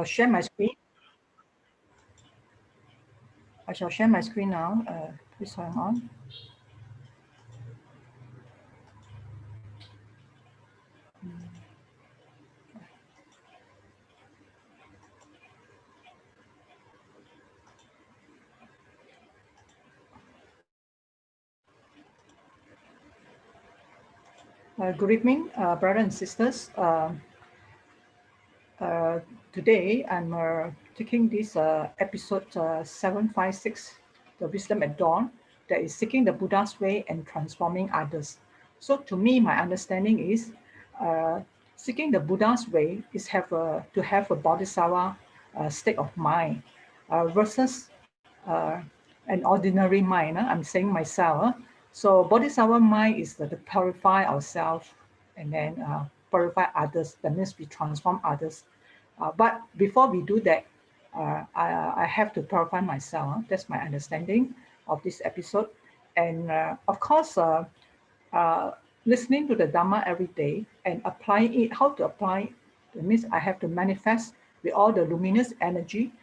share my screen. I shall share my screen now. Please hang on. Good evening, brothers and sisters. Today I'm taking this episode 756, the Wisdom at Dawn, that is seeking the Buddha's way and transforming others. So to me, my understanding is seeking the Buddha's way is to have a bodhisattva state of mind versus an ordinary mind. I'm saying myself. So bodhisattva mind is to purify ourselves and then purify others. That means we transform others. But before we do that, I have to purify myself. That's my understanding of this episode. And of course, listening to the Dhamma every day and applying it, how to apply it, that means I have to manifest with all the luminous energy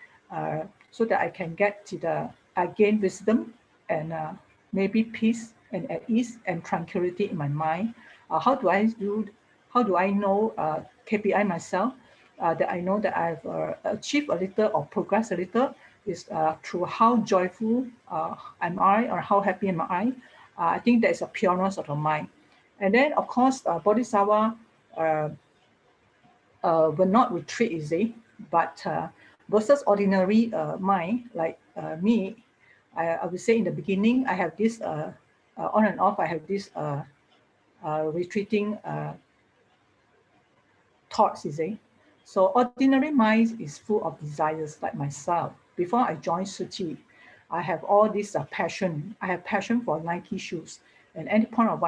so that I can get to gain wisdom and maybe peace and at ease and tranquility in my mind. How do I know KPI myself? That I know that I've achieved a little or progressed a little is through how joyful am I or how happy am I. I think that is a pureness of the mind. And then, of course, Bodhisattva will not retreat easy, but versus ordinary mind, like me, I would say in the beginning, I have this, on and off, I have this retreating thoughts, you see. So ordinary mind is full of desires like myself. Before I joined Tzu Chi, I have all this passion. I have passion for Nike shoes. And any point of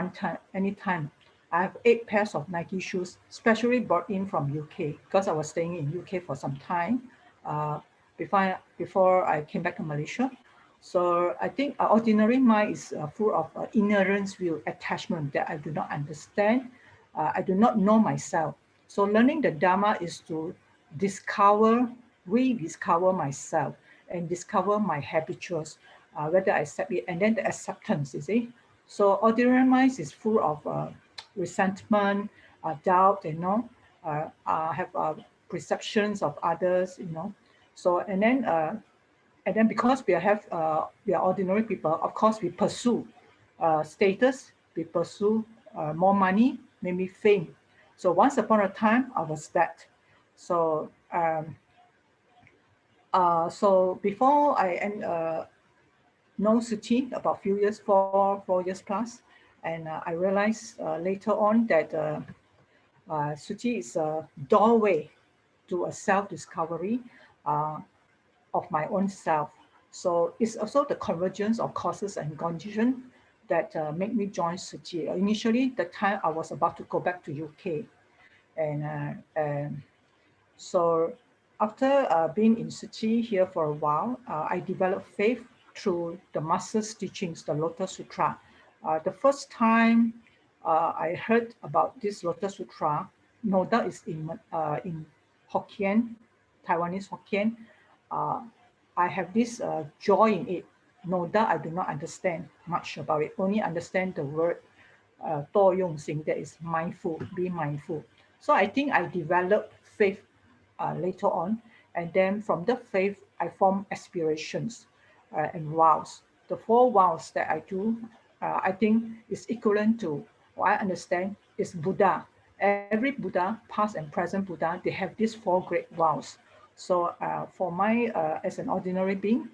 any time, I have 8 pairs of Nike shoes, specially brought in from UK because I was staying in UK for some time before I came back to Malaysia. So I think ordinary mind is full of ignorance view, attachment that I do not understand. I do not know myself. So learning the Dhamma is to rediscover myself and discover my habituals, whether I accept it, and then the acceptance, you see. So ordinary mind is full of resentment, doubt, have perceptions of others, So and then because we are ordinary people, of course we pursue status, we pursue more money, maybe fame. So once upon a time, I was that. So so before I know Tzu Chi, about few years, 4 years plus, and I realized later on that Tzu Chi is a doorway to a self-discovery of my own self. So it's also the convergence of causes and conditions that make me join Tzu Chi. Initially, the time I was about to go back to UK. And so after being in Tzu Chi here for a while, I developed faith through the master's teachings, the Lotus Sutra. The first time I heard about this Lotus Sutra, no doubt is in Hokkien, Taiwanese Hokkien. I have this joy in it. No doubt I do not understand much about it, only understand the word 多用心, that is mindful, be mindful. So I think I developed faith later on. And then from the faith, I formed aspirations and vows. The 4 vows that I do, I think is equivalent to what I understand is Buddha. Every Buddha, past and present Buddha, they have these 4 great vows. So for my, as an ordinary being,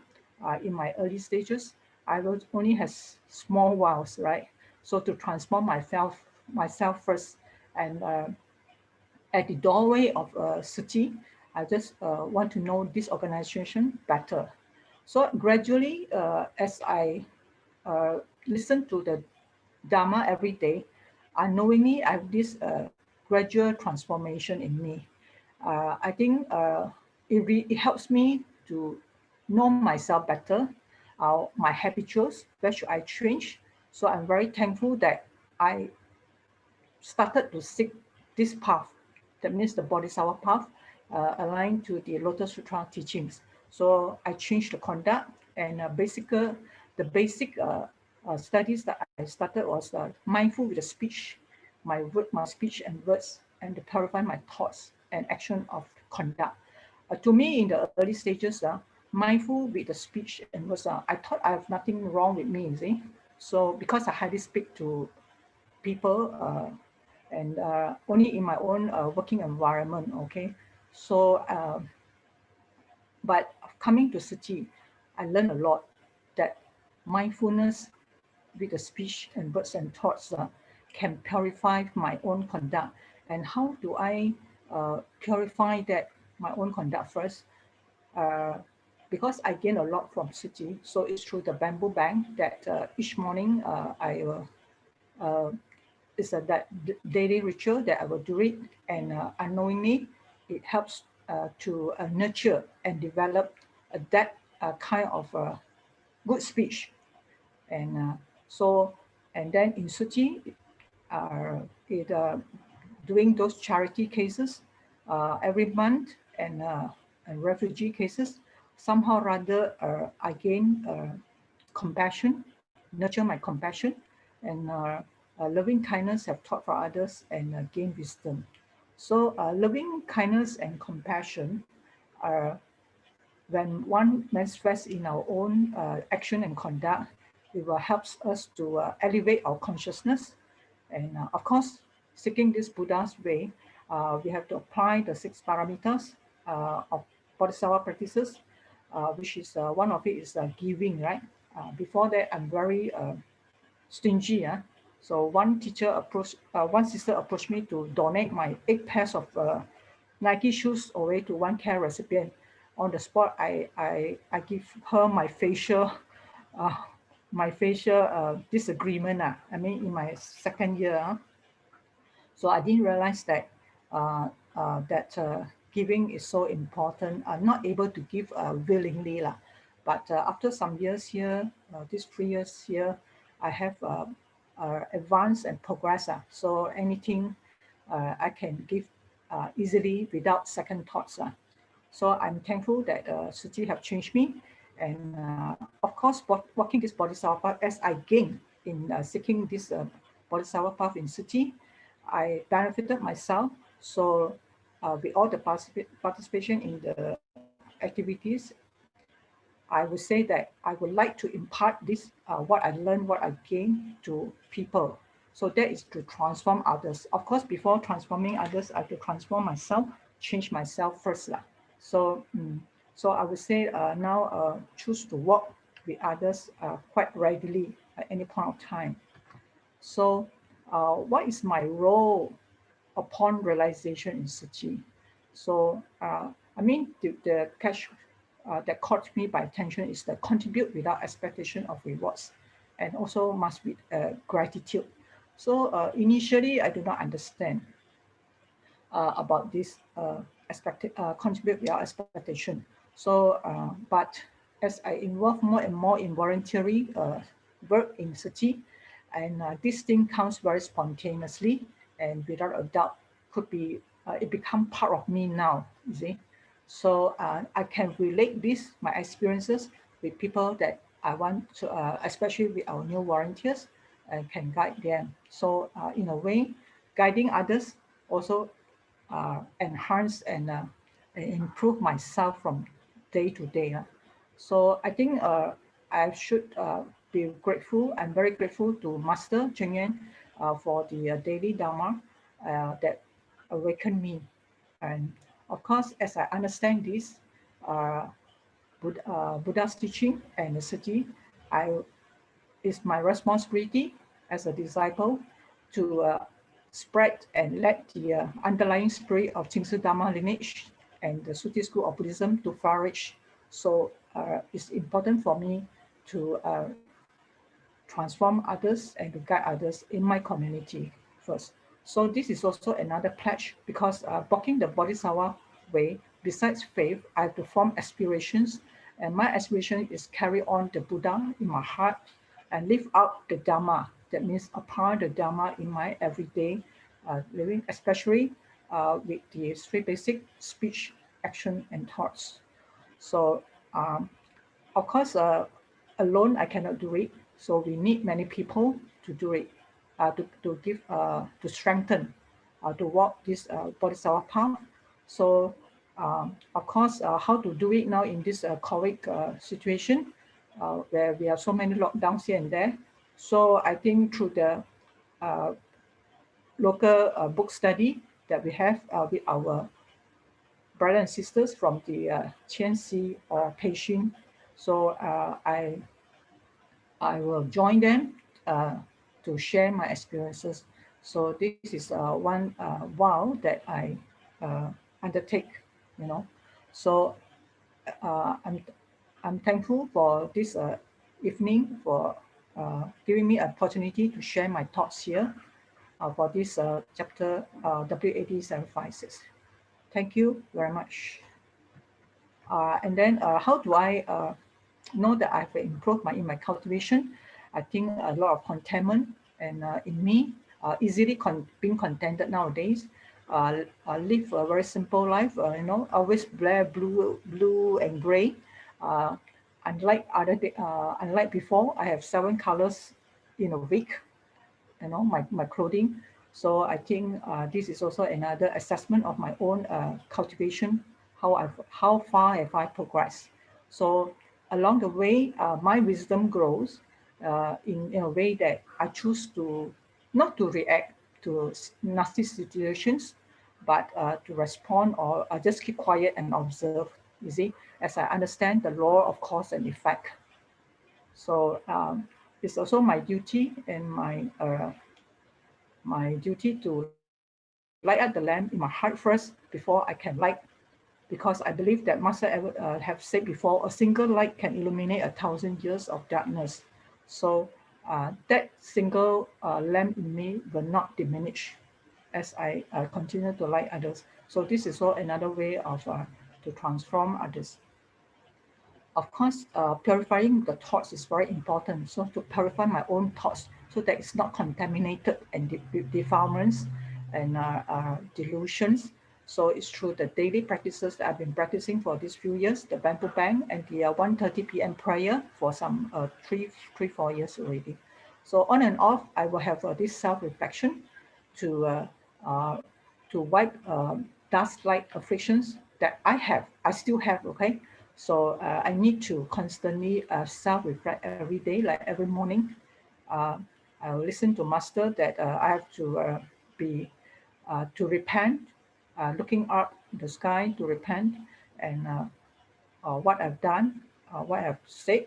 in my early stages, I will only have small vows, right? So to transform myself first, and at the doorway of Tzu Chi, I just want to know this organization better. So gradually, as I listen to the Dhamma every day, unknowingly I have this gradual transformation in me. I think it helps me to know myself better, my habituals, where should I change. So I'm very thankful that I started to seek this path, that means the Bodhisattva path, aligned to the Lotus Sutra teachings. So I changed the conduct, and the basic studies that I started was mindful with the speech, my speech and words, and to purify my thoughts and action of conduct. To me, in the early stages, mindful with the speech and words, I thought I have nothing wrong with me, you see. So because I hardly speak to people, and only in my own working environment, okay. So but coming to Tzu Chi, I learned a lot that mindfulness with the speech and words and thoughts can purify my own conduct. And how do I purify that my own conduct first? Uh, because I gain a lot from Tzu Chi, so it's through the bamboo bank that each morning I uh, it's a daily ritual that I will do it, and unknowingly it helps to nurture and develop that kind of good speech. And so, and then in Tzu Chi, it doing those charity cases every month, and refugee cases, somehow rather I gain compassion, nurture my compassion, and loving kindness have taught for others, and gain wisdom. So loving kindness and compassion are, when one manifests in our own action and conduct, it will help us to elevate our consciousness. And of course, seeking this Buddha's way, we have to apply the 6 parameters of Bodhisattva practices, which is one of it is giving, right? Before that, I'm very stingy. So one sister approached me to donate my 8 pairs of Nike shoes away to one care recipient. On the spot, I give her uh, my facial disagreement. I mean, in my second year, so I didn't realize that giving is so important. I'm not able to give willingly lah, but after some years here, these 3 years here, I have advanced and progressed. So anything I can give easily without second thoughts. So I'm thankful that Tzu Chi have changed me. And of course, walking this Bodhisattva path, as I gain in seeking this Bodhisattva path in Tzu Chi, I benefited myself. So with all the participation in the activities, I would say that I would like to impart this, what I learned, what I gained to people. So that is to transform others. Of course, before transforming others, I have to transform myself, change myself first. So, so I would say now choose to walk with others quite regularly at any point of time. So what is my role upon realization in Tzu Chi? So I mean, the catch that caught me by attention is the contribute without expectation of rewards, and also must be gratitude. So initially, I do not understand about this contribute without expectation. So, but as I involve more and more in voluntary work in Tzu Chi, and this thing comes very spontaneously and without a doubt, could be it become part of me now, you see. So I can relate this, my experiences, with people that I want to, especially with our new volunteers, and can guide them. So in a way, guiding others also enhance and improve myself from day to day. So I think I should be grateful. I'm very grateful to Master Ching for the daily Dharma that awakened me. And of course, as I understand this, uh, Buddha's teaching and the Tzu Chi, it's my responsibility as a disciple to spread and let the underlying spirit of Qingsi Dharma lineage and the Suti school of Buddhism to flourish. So it's important for me to transform others and to guide others in my community first. So this is also another pledge, because walking the Bodhisattva way, besides faith, I have to form aspirations, and my aspiration is carry on the Buddha in my heart and live out the Dharma. That means apply the Dharma in my everyday living, especially with the 3 basic speech, action and thoughts. So of course, alone I cannot do it. So we need many people to do it, to give, to strengthen, to walk this Bodhisattva path. So of course, how to do it now in this COVID situation, where we have so many lockdowns here and there. So I think through the uh, local book study that we have with our brothers and sisters from the Qianxi or Peishing. So I will join them to share my experiences. So this is one vow that I uh, undertake, you know. So I'm thankful for this evening for giving me an opportunity to share my thoughts here for this chapter WAD 756. Thank you very much. And then how do I know that I've improved in my cultivation? I think a lot of contentment and in me, easily being contented nowadays. Live a very simple life, always blue and gray. Uh, unlike before, I have 7 colors in a week, my clothing. So I think this is also another assessment of my own cultivation, how far have I progressed. So along the way, my wisdom grows in a way that I choose to not to react to nasty situations, but to respond or just keep quiet and observe, you see, as I understand the law of cause and effect. So it's also my duty and my duty to light up the lamp in my heart first before I can light, because I believe that Master ever have said before, a single light can illuminate 1,000 years of darkness. So that single lamp in me will not diminish as I continue to light others. So this is all another way of to transform others. Of course, purifying the thoughts is very important. So to purify my own thoughts so that it's not contaminated and defilements and delusions. So it's through the daily practices that I've been practicing for these few years, the bamboo bank and the 1:30 p.m. prayer for some 4 years already. So on and off, I will have this self-reflection to uh, to wipe dust-like afflictions that I still have, okay? So I need to constantly self-reflect every day, like every morning. Uh, I will listen to Master that I have to to repent, looking up the sky to repent, and what I've done, what I've said,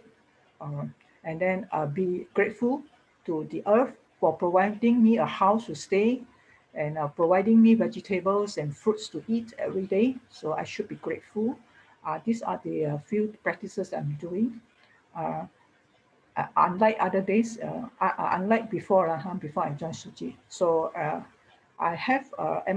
uh, and then be grateful to the earth for providing me a house to stay and providing me vegetables and fruits to eat every day. So I should be grateful. These are the few practices I'm doing. Uh, Unlike other days, unlike before I joined Tzu Chi. So am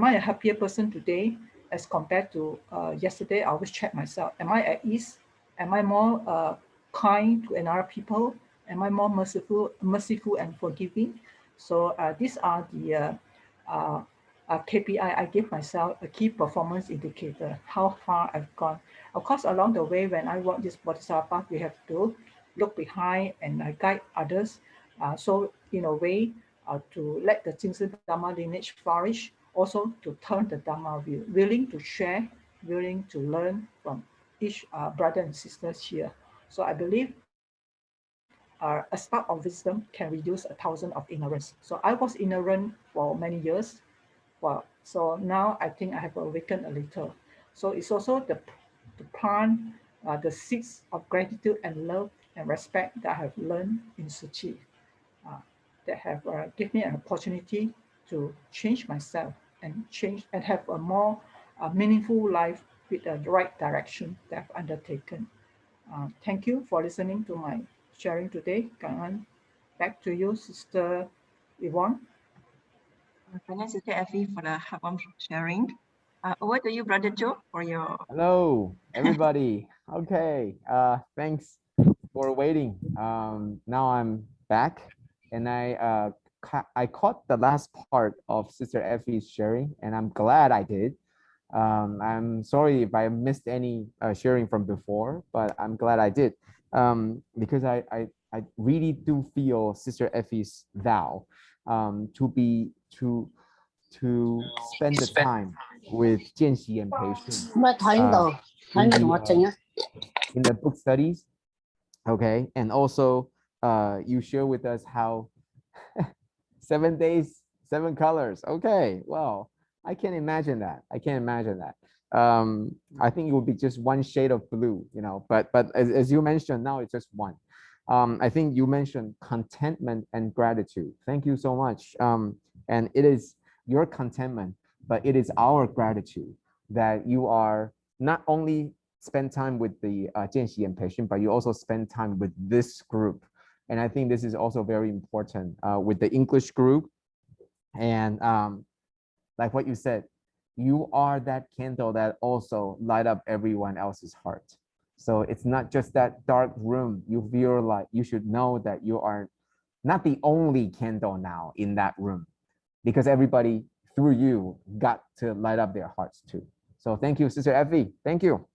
I a happier person today as compared to yesterday? I always check myself. Am I at ease? Am I more kind to another people? Am I more merciful and forgiving? So these are the uh, KPI I give myself, a key performance indicator, how far I've gone. Of course, along the way, when I walk this Bodhisattva path, we have to look behind and guide others. So in a way, to let the Jingsi Dharma lineage flourish, also to turn the Dharma wheel, willing to share, willing to learn from each brother and sisters here. So I believe a spark of wisdom can reduce 1,000 of ignorance. So I was ignorant for many years. Well, so now I think I have awakened a little. So it's also the plant, the seeds of gratitude and love and respect that I have learned in Tzu Chi, uh, that have given me an opportunity to change myself and change and have a more meaningful life with the right direction that I've undertaken. Thank you for listening to my sharing today. Kangan, back to you, Sister Yvonne. Thank you, Sister Effie, for the heartwarming sharing. Over to you, Brother Joe, for your... Hello, everybody. Okay, thanks for waiting. Now I'm back, and I caught the last part of Sister Effie's sharing, and I'm glad I did, I'm sorry if I missed any sharing from before, but I'm glad I did, because I really do feel Sister Effie's vow to spend the time with 见习 and patient in the book studies. Okay, and also you share with us how 7 days, 7 colors. Okay, well, I can't imagine that. I can't imagine that. I think it would be just one shade of blue, you know, but as you mentioned, now it's just one. I think you mentioned contentment and gratitude. Thank you so much. And it is your contentment, but it is our gratitude that you are not only spend time with the 见习 and patient, but you also spend time with this group. And I think this is also very important with the English group. And like what you said, you are that candle that also light up everyone else's heart. So it's not just that dark room. You feel like you should know that you are not the only candle now in that room, because everybody through you got to light up their hearts too. So thank you, Sister Effie. Thank you.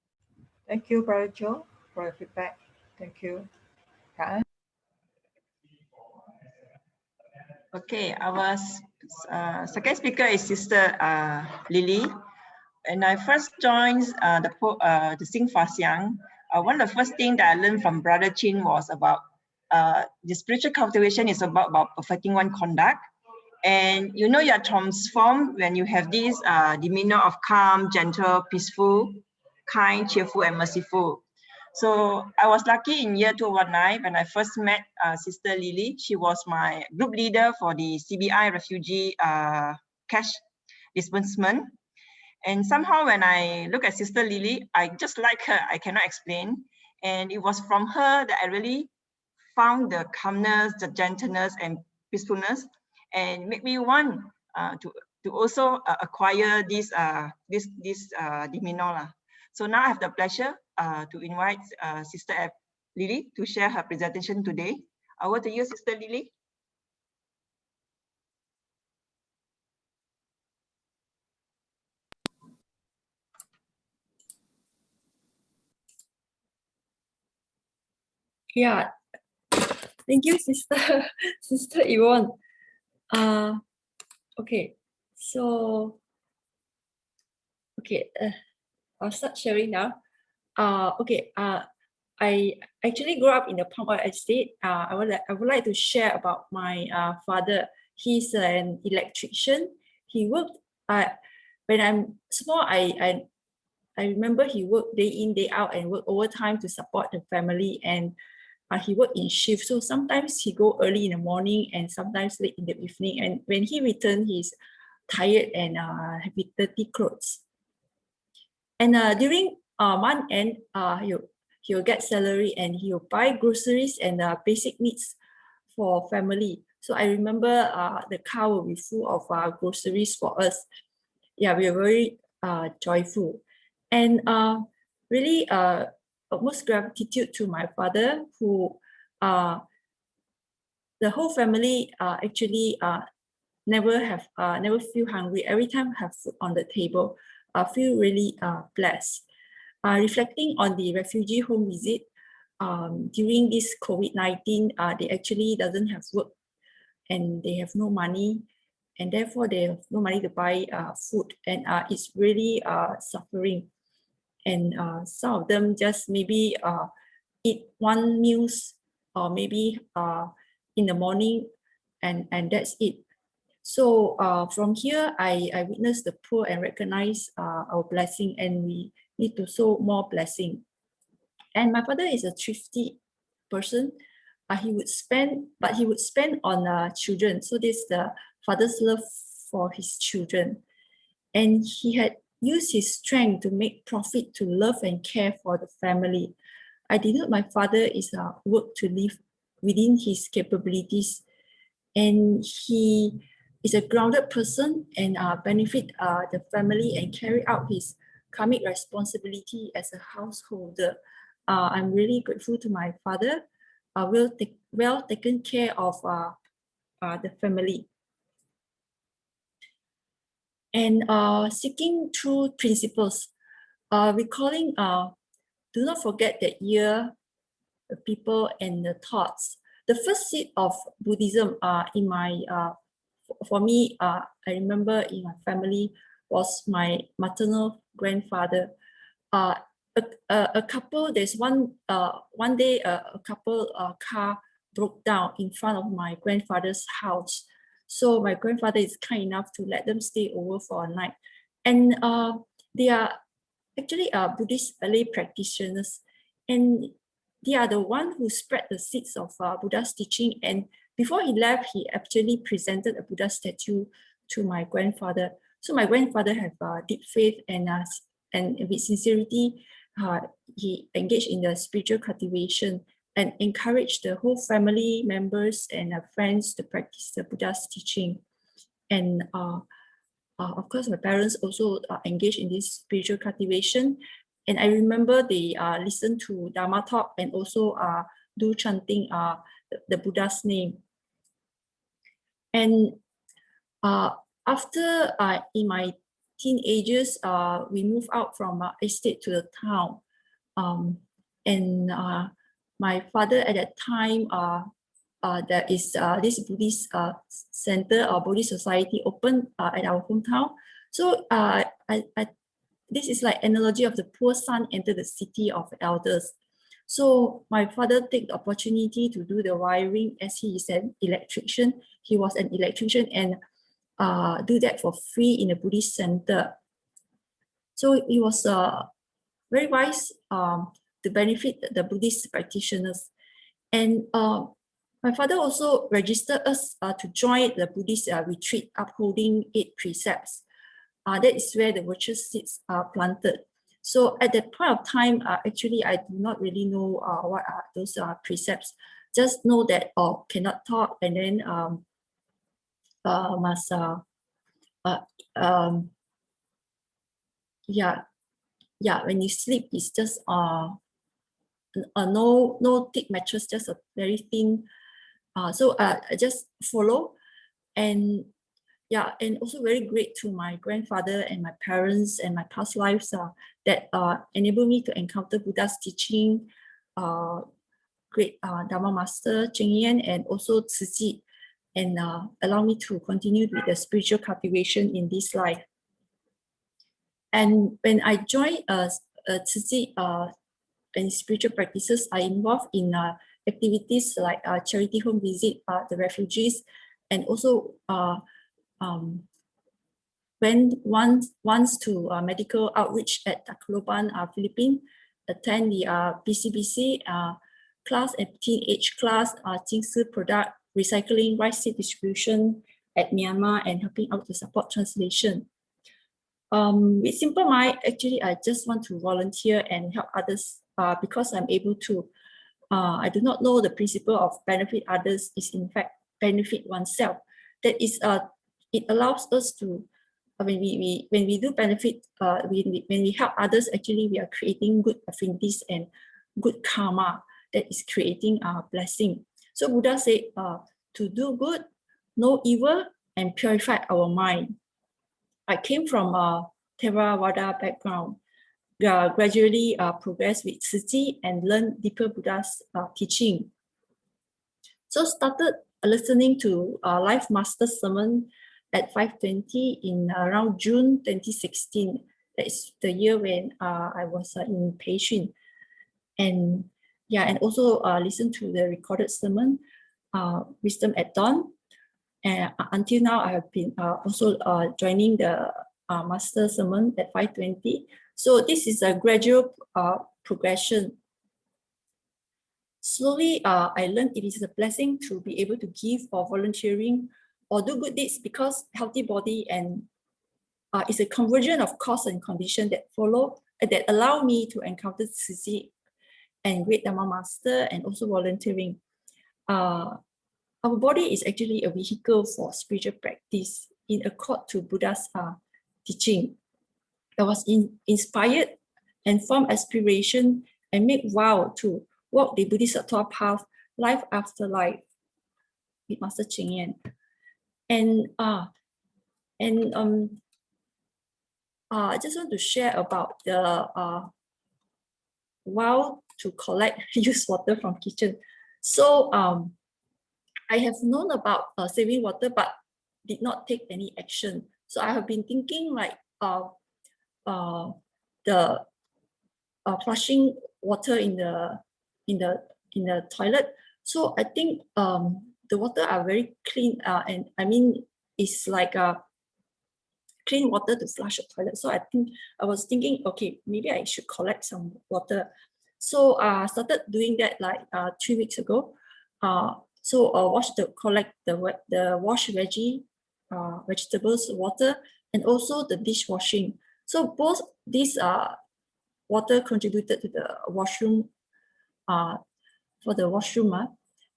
Thank you, Brother Joe, for your feedback. Thank you. Okay, our second speaker is Sister Lily. When I first joined the Sing Fa Xiang, one of the first things that I learned from Brother Ching was about the spiritual cultivation is about perfecting one conduct. And you know, you're transformed when you have this demeanor of calm, gentle, peaceful, kind, cheerful, and merciful. So I was lucky in year 2019 when I first met Sister Lily. She was my group leader for the CBI refugee cash disbursement. And somehow when I look at Sister Lily, I just like her. I cannot explain. And it was from her that I really found the calmness, the gentleness, and peacefulness, and make me want to also acquire this demeanor. So now I have the pleasure to invite Sister Lily to share her presentation today. Over to you, Sister Lily. Yeah, thank you, Sister Yvonne. Okay, so I'll start sharing now. I actually grew up in the Palm Oil Estate. I would like to share about my father. He's an electrician. He worked when I'm small. I remember he worked day in, day out, and worked overtime to support the family. And he worked in shift, so sometimes he go early in the morning and sometimes late in the evening. And when he returned, he's tired and with dirty clothes. And during month end, he'll get salary and he'll buy groceries and basic needs for family. So I remember the car will be full of groceries for us. Yeah, we are very joyful. And really utmost gratitude to my father, who the whole family actually never feel hungry. Every time have food on the table, feel really blessed. Reflecting on the refugee home visit, during this COVID-19, they actually doesn't have work and they have no money, and therefore they have no money to buy food, and it's really suffering. And some of them just maybe eat one meals or maybe in the morning, and that's it. So from here, I witnessed the poor and recognize our blessing, and we need to show more blessing. And my father is a thrifty person. He would spend on children. So this is the father's love for his children. And he had used his strength to make profit to love and care for the family. I denote my father is work to live within his capabilities, and he is a grounded person and benefit the family and carry out his karmic responsibility as a householder. I'm really grateful to my father. Well taken care of the family. and seeking true principles, recalling, do not forget the year, the people, and the thoughts. The first seed of Buddhism in my, for me, I remember in my family was my maternal grandfather. A couple, there's one day a couple car broke down in front of my grandfather's house. So my grandfather is kind enough to let them stay over for a night. And they are actually Buddhist lay practitioners. And they are the one who spread the seeds of Buddha's teaching. And before he left, he actually presented a Buddha statue to my grandfather. So my grandfather had deep faith, and with sincerity, he engaged in the spiritual cultivation and encouraged the whole family members and friends to practice the Buddha's teaching. And of course, my parents also engaged in this spiritual cultivation. And I remember they listen to Dharma talk and also do chanting the Buddha's name. And after in my teenagers, we moved out from estate to the town. And my father at that time, there is this Buddhist center or Buddhist society open at our hometown. So this is like analogy of the poor son enter the city of elders. So my father took the opportunity to do the wiring, as he is an electrician. He was an electrician, and do that for free in a Buddhist center. So he was very wise to benefit the Buddhist practitioners. And my father also registered us to join the Buddhist retreat upholding 8 precepts. That is where the virtuous seeds are planted. So at that point of time, actually, I do not really know what are those precepts. Just know that cannot talk, and then must when you sleep, it's just no thick mattress, just a very thin. So I just follow, and and also very great to my grandfather and my parents and my past lives that enabled me to encounter Buddha's teaching, great Dharma Master Ching, and also Tzu Chi, and allow me to continue with the spiritual cultivation in this life. And when I joined Tzu Chi and spiritual practices, I involved in activities like charity home visit the refugees, and also went once to medical outreach at Tacloban, Philippines, attend the BCBC class and teenage class, Ching product recycling, rice seed distribution at Myanmar, and helping out to support translation. With simple mind, actually, I just want to volunteer and help others because I'm able to. I do not know the principle of benefit others is in fact benefit oneself. That is, it allows us to, when we do benefit, when we help others, actually we are creating good affinities and good karma that is creating a blessing. So Buddha said to do good, know evil, and purify our mind. I came from a Theravada background, gradually progressed with Tzu Chi and learned deeper Buddha's teaching. So started listening to Life Master Sermon at 5:20 in around June 2016. That is the year when I was in Peishun. And and also listen to the recorded sermon, Wisdom at Dawn. And until now, I have been also joining the Master Sermon at 5:20. So this is a gradual progression. Slowly, I learned it is a blessing to be able to give or volunteering or do good deeds, because healthy body and is a conversion of cause and condition that follow, that allow me to encounter Tzu Chi and great Dharma Master, and also volunteering. Our body is actually a vehicle for spiritual practice in accord to Buddha's teaching. I was inspired and formed aspiration and made vow to walk the Bodhisattva path life after life with Master Ching. And I just want to share about the how to collect used water from kitchen. So I have known about saving water, but did not take any action. So I have been thinking like the flushing water in the toilet. So I think the water are very clean, and I mean it's like a clean water to flush a toilet. So I was thinking, okay, maybe I should collect some water. So I started doing that like 3 weeks ago. So collect the wash vegetables water, and also the dishwashing. So both these water contributed to the washroom, for the washroom,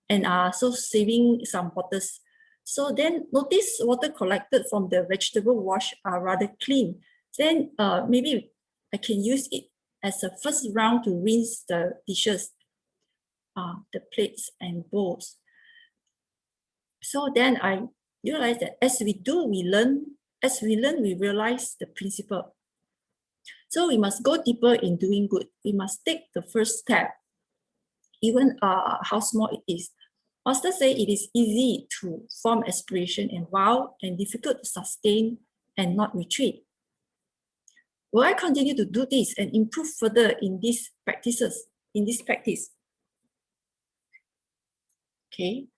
and so saving some waters. So then notice water collected from the vegetable wash are rather clean. Then maybe I can use it as a first round to rinse the dishes, the plates and bowls. So then I realized that as we do, we learn. As we learn, we realize the principle. So we must go deeper in doing good. We must take the first step, even how small it is. Master say it is easy to form aspiration and vow, and difficult to sustain and not retreat. Will I continue to do this and improve further in these practices, in this practice? Okay.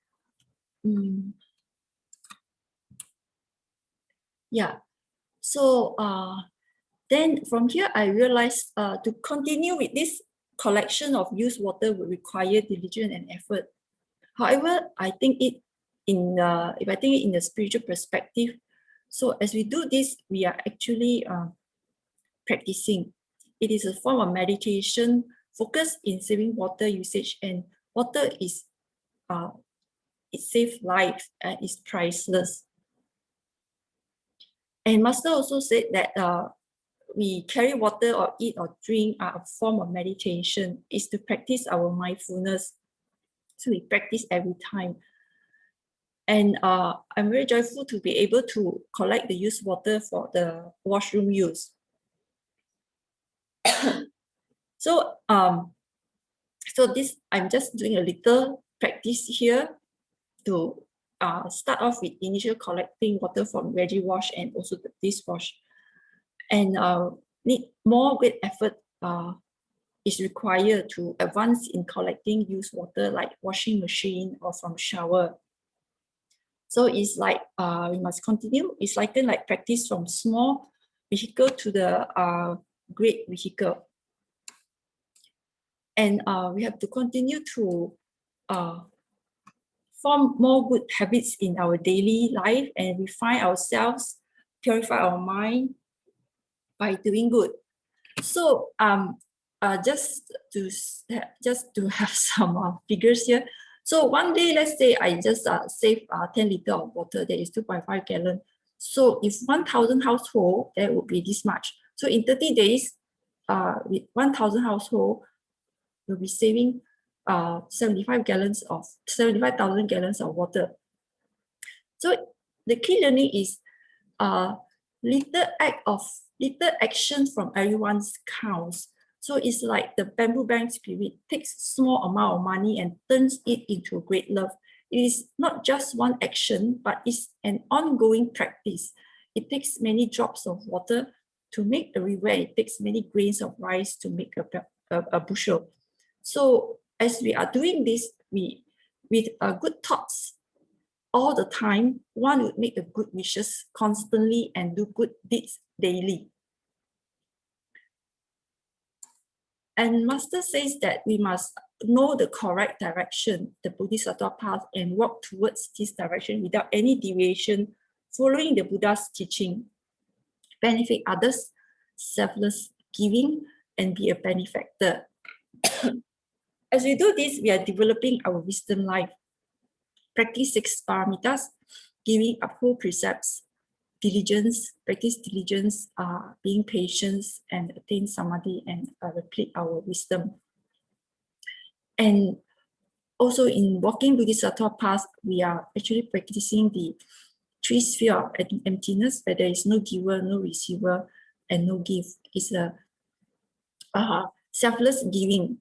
Yeah. So then from here, I realized to continue with this collection of used water would require diligence and effort. However, I think it if I think it in the spiritual perspective, so as we do this, we are actually practicing. It is a form of meditation focused in saving water usage, and water is it saves life and is priceless. And Master also said that we carry water or eat or drink are a form of meditation, is to practice our mindfulness. So we practice every time. And I'm very joyful to be able to collect the used water for the washroom use. So this, I'm just doing a little practice here to start off with initial collecting water from veggie wash and also the dishwash. And need more great effort is required to advance in collecting used water like washing machine or from shower. So it's like we must continue. It's like practice from small vehicle to the great vehicle. And we have to continue to form more good habits in our daily life and refine ourselves, purify our mind by doing good. So just to have some figures here. So one day, let's say I just save 10 liters of water, that is 2.5 gallons. So if 1,000 household, that would be this much. So in 30 days, with 1,000 household, we'll be saving 75,000 gallons of water. So the key learning is little action from everyone's counts. So it's like the bamboo bank spirit takes small amount of money and turns it into great love. It is not just one action, but it's an ongoing practice. It takes many drops of water to make a river. It takes many grains of rice to make a bushel. So as we are doing this, with good thoughts all the time, one would make the good wishes constantly and do good deeds daily. And Master says that we must know the correct direction, the Bodhisattva path, and walk towards this direction without any deviation, following the Buddha's teaching. Benefit others, selfless giving, and be a benefactor. As we do this, we are developing our wisdom life. Practice 6 paramitas, giving uphold precepts, diligence, practice diligence, being patient, and attain samadhi and replete our wisdom. And also in walking Bodhisattva path, we are actually practicing the 3 spheres of emptiness, where there is no giver, no receiver, and no gift. It's a selfless giving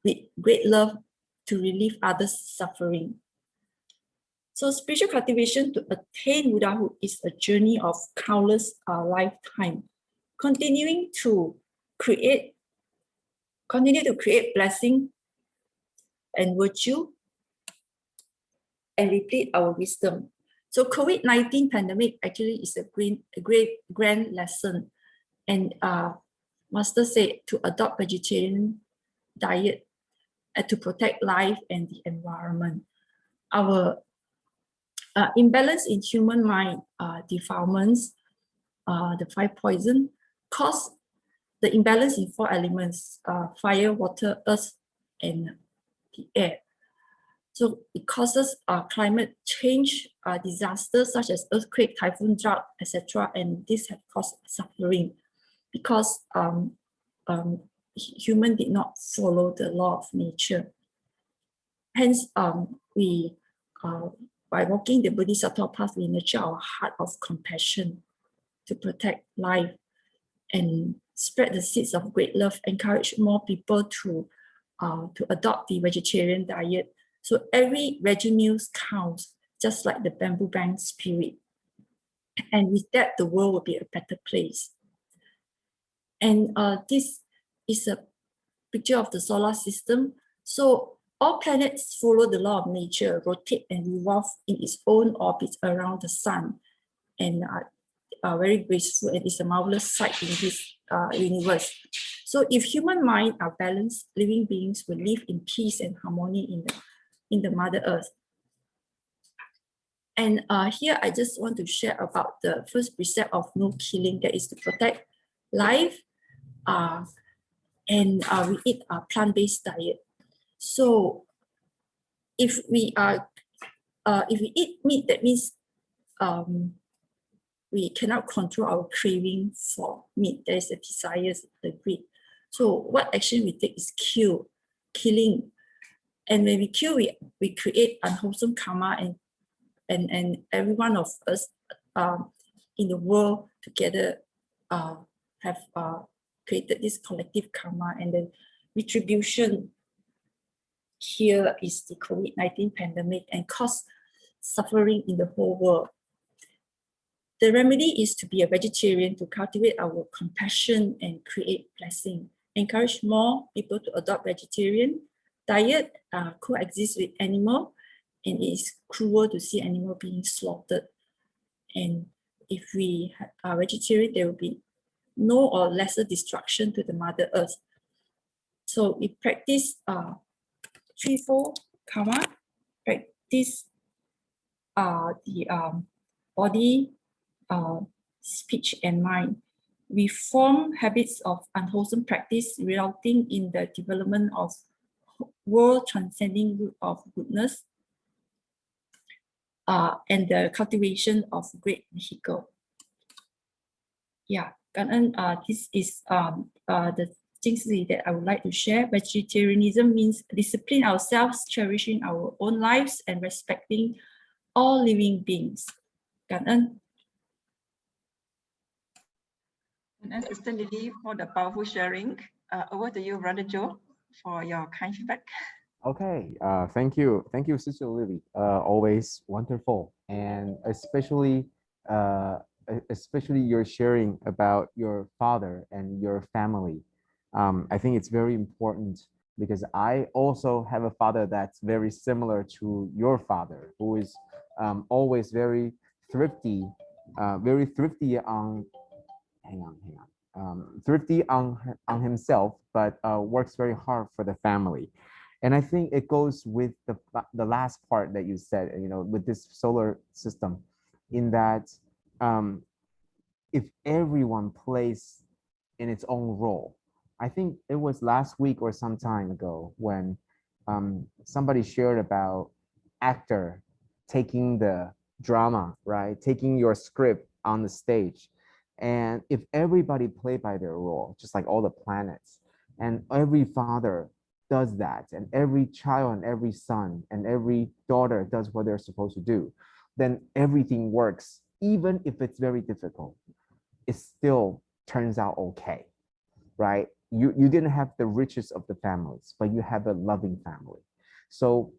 with great love to relieve others' suffering. So spiritual cultivation to attain Buddhahood is a journey of countless lifetime, continue to create blessing and virtue and replete our wisdom. So COVID-19 pandemic actually is a great grand lesson. And Master said to adopt vegetarian diet and to protect life and the environment. Our imbalance in human mind, defilements, the 5 poison, cause the imbalance in 4 elements, fire, water, earth, and the air. So it causes climate change, disasters such as earthquake, typhoon, drought, etc. And this have caused suffering because human did not follow the law of nature. Hence, we by walking the Bodhisattva path, we nurture our heart of compassion to protect life and spread the seeds of great love, encourage more people to adopt the vegetarian diet. So every veggie meal counts, just like the bamboo bank spirit. And with that, the world will be a better place. And this is a picture of the solar system. So all planets follow the law of nature, rotate and revolve in its own orbit around the sun, and are very graceful, and it's a marvelous sight in this universe. So if human mind are balanced, living beings will live in peace and harmony in the Mother Earth. And here I just want to share about the first precept of no killing, that is to protect life, and we eat a plant-based diet. So if we eat meat, that means we cannot control our craving for meat. There is a desire, the greed. So what action we take is killing. And when we kill, we create unwholesome karma, and every one of us in the world together have created this collective karma, and the retribution here is the COVID-19 pandemic and cause suffering in the whole world. The remedy is to be a vegetarian, to cultivate our compassion and create blessing. Encourage more people to adopt vegetarian diet, coexist with animal, and it is cruel to see animal being slaughtered. And if we are vegetarian, there will be no or lesser destruction to the Mother Earth. So we practice threefold karma, practice the body, speech, and mind. We form habits of unwholesome practice, resulting in the development of world transcending root of goodness, and the cultivation of great vehicle. Yeah, this is the things that I would like to share. Vegetarianism means discipline ourselves, cherishing our own lives, and respecting all living beings. And Sister Lily, for the powerful sharing. Over to you, Brother Joe, for your kind feedback. Okay, thank you, Sister Lily. Always wonderful, and especially your sharing about your father and your family. I think it's very important because I also have a father that's very similar to your father, who is always very thrifty on. Thrifty on himself, but works very hard for the family. And I think it goes with the last part that you said, with this solar system, in that if everyone plays in its own role. I think it was last week or some time ago when somebody shared about actor taking the drama, right? Taking your script on the stage. And if everybody play by their role, just like all the planets, and every father does that, and every child and every son and every daughter does what they're supposed to do, then everything works, even if it's very difficult. It still turns out okay, right? You didn't have the richest of the families, but you have a loving family. So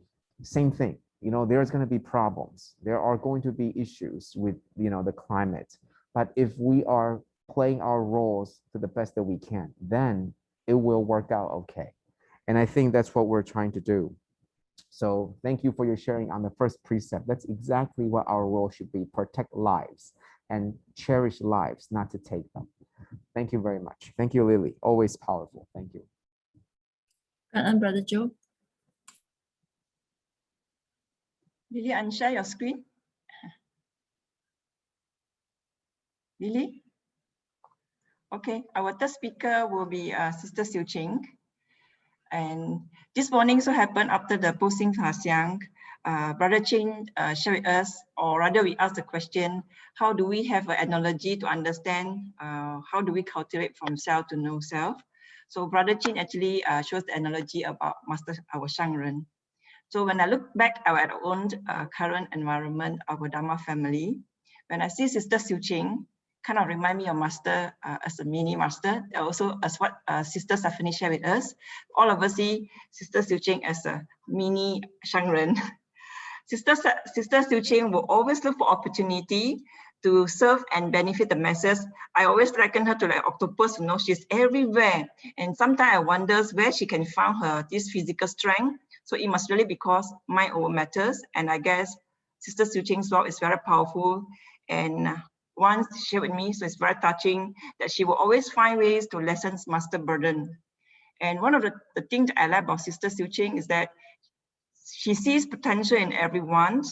same thing, you know, there's going to be problems. There are going to be issues with, you know, the climate. But if we are playing our roles to the best that we can, then it will work out okay. And I think that's what we're trying to do. So thank you for your sharing on the first precept. That's exactly what our role should be: protect lives and cherish lives, not to take them. Thank you very much. Thank you, Lily. Always powerful. Thank you. Brother Joe. Lily, unshare your screen. Lily? Okay, our third speaker will be Sister Ching. And this morning so happened after the posting Fasiang, Brother Ching shared with us, or rather we asked the question, how do we have an analogy to understand how do we cultivate from self to no self? So Brother Ching actually shows the analogy about Master our Shangren. So when I look back at our own current environment, our Dharma family, when I see Sister Ching, kind of remind me of Master as a mini Master, also as what Sister Stephanie shared with us. All of us see Sister Ching as a mini Shangren. Sister Ching will always look for opportunity to serve and benefit the masses. I always liken her to like octopus, you know, she's everywhere. And sometimes I wonder where she can find her this physical strength. So it must really because mind over matters. And I guess Sister Ching's law is very powerful. And once she shared with me, so it's very touching that she will always find ways to lessen master burden. And one of the things that I like about Sister Ching is that she sees potential in everyone